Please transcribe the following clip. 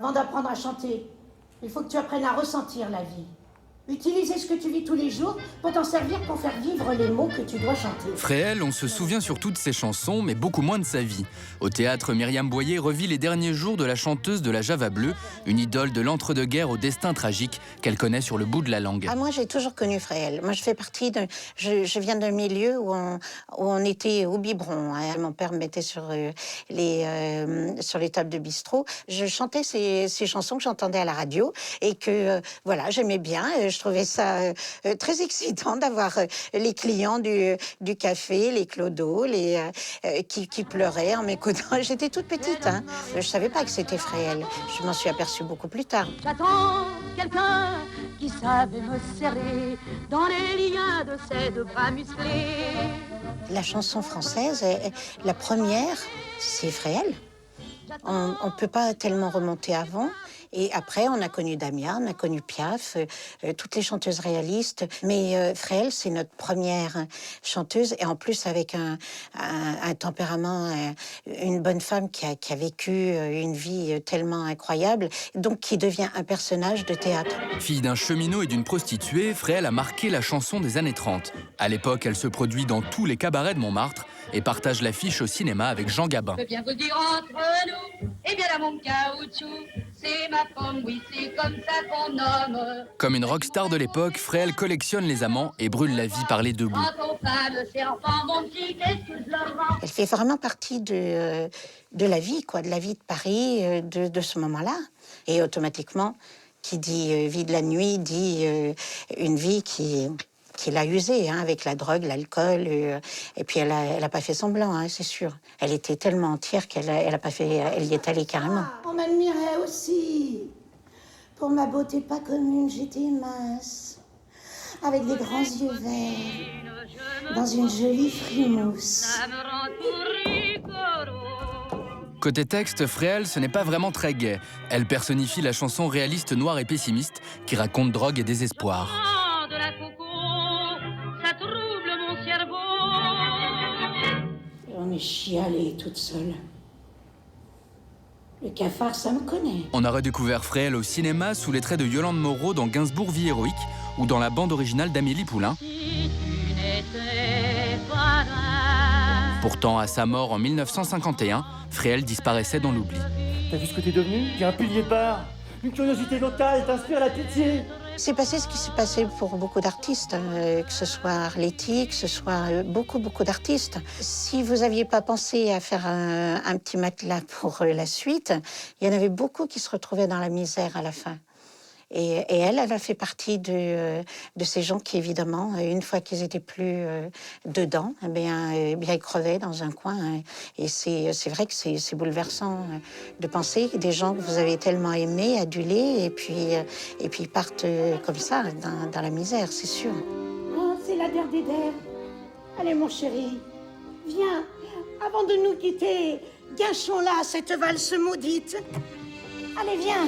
Avant d'apprendre à chanter, il faut que tu apprennes à ressentir la vie. Utiliser ce que tu vis tous les jours pour t'en servir pour faire vivre les mots que tu dois chanter. Fréhel, on se souvient surtout de ses chansons, mais beaucoup moins de sa vie. Au théâtre, Myriam Boyer revit les derniers jours de la chanteuse de la Java Bleue, une idole de l'entre-deux-guerres au destin tragique qu'elle connaît sur le bout de la langue. Ah, moi, j'ai toujours connu Fréhel. Moi, je fais partie de... Je viens d'un milieu où on était au biberon. Hein. Mon père me mettait sur les tables de bistrot. Je chantais ces chansons que j'entendais à la radio et que, voilà, j'aimais bien. Je trouvais ça très excitant d'avoir les clients du café, les clodos, qui pleuraient en m'écoutant. J'étais toute petite, hein. Je savais pas que c'était Fréhel. Je m'en suis aperçue beaucoup plus tard. J'attends quelqu'un qui savait me serrer dans les liens de ses deux bras musclés. La chanson française, la première, c'est Fréhel. On ne peut pas tellement remonter avant. Et après, on a connu Damia, on a connu Piaf, toutes les chanteuses réalistes. Mais Fréhel, c'est notre première chanteuse. Et en plus, avec un tempérament, une bonne femme qui a vécu une vie tellement incroyable, donc qui devient un personnage de théâtre. Fille d'un cheminot et d'une prostituée, Fréhel a marqué la chanson des années 30. À l'époque, elle se produit dans tous les cabarets de Montmartre et partage l'affiche au cinéma avec Jean Gabin. Je peux bien vous dire entre nous, eh bien là mon caoutchouc, c'est ma femme, oui c'est comme ça qu'on nomme. Comme une rockstar de l'époque, Fréhel collectionne les amants et brûle la vie par les deux bouts. Quand on parle de ses enfants, mon petit, qu'est-ce que je leur rends? Elle fait vraiment partie de la vie, quoi, de la vie de Paris, de ce moment-là. Et automatiquement, qui dit vie de la nuit, dit une vie qui l'a usée, hein, avec la drogue, l'alcool. Et puis elle a pas fait semblant, hein, c'est sûr. Elle était tellement entière qu'elle a pas fait, elle y est allée carrément. On m'admirait aussi. Pour ma beauté pas commune, j'étais mince, avec des grands yeux verts, dans une jolie frimousse. Ça me rend tout rigolo. Côté texte, Fréhel, ce n'est pas vraiment très gai. Elle personnifie la chanson réaliste noire et pessimiste qui raconte drogue et désespoir. De la coco, ça trouble mon cerveau. J'en ai chialé toute seule. Le cafard, ça me connaît. On a redécouvert Fréhel au cinéma sous les traits de Yolande Moreau dans Gainsbourg Vie héroïque ou dans la bande originale d'Amélie Poulain. Si tu n'étais pas là. Pourtant, à sa mort en 1951, Fréhel disparaissait dans l'oubli. T'as vu ce que t'es devenu? T'es un pilier de bar. Une curiosité locale t'inspire la pitié. C'est passé ce qui s'est passé pour beaucoup d'artistes, hein, que ce soit Arletty, que ce soit beaucoup d'artistes. Si vous n'aviez pas pensé à faire un petit matelas pour la suite, il y en avait beaucoup qui se retrouvaient dans la misère à la fin. Et elle a fait partie de ces gens qui, évidemment, une fois qu'ils étaient plus dedans, eh bien, ils crevaient dans un coin. Hein. Et c'est vrai que c'est bouleversant de penser que des gens que vous avez tellement aimés, adulés, et puis ils partent comme ça, dans la misère, c'est sûr. Oh, c'est la der des der. Allez, mon chéri, viens, avant de nous quitter, gâchons-la cette valse maudite. Allez, viens.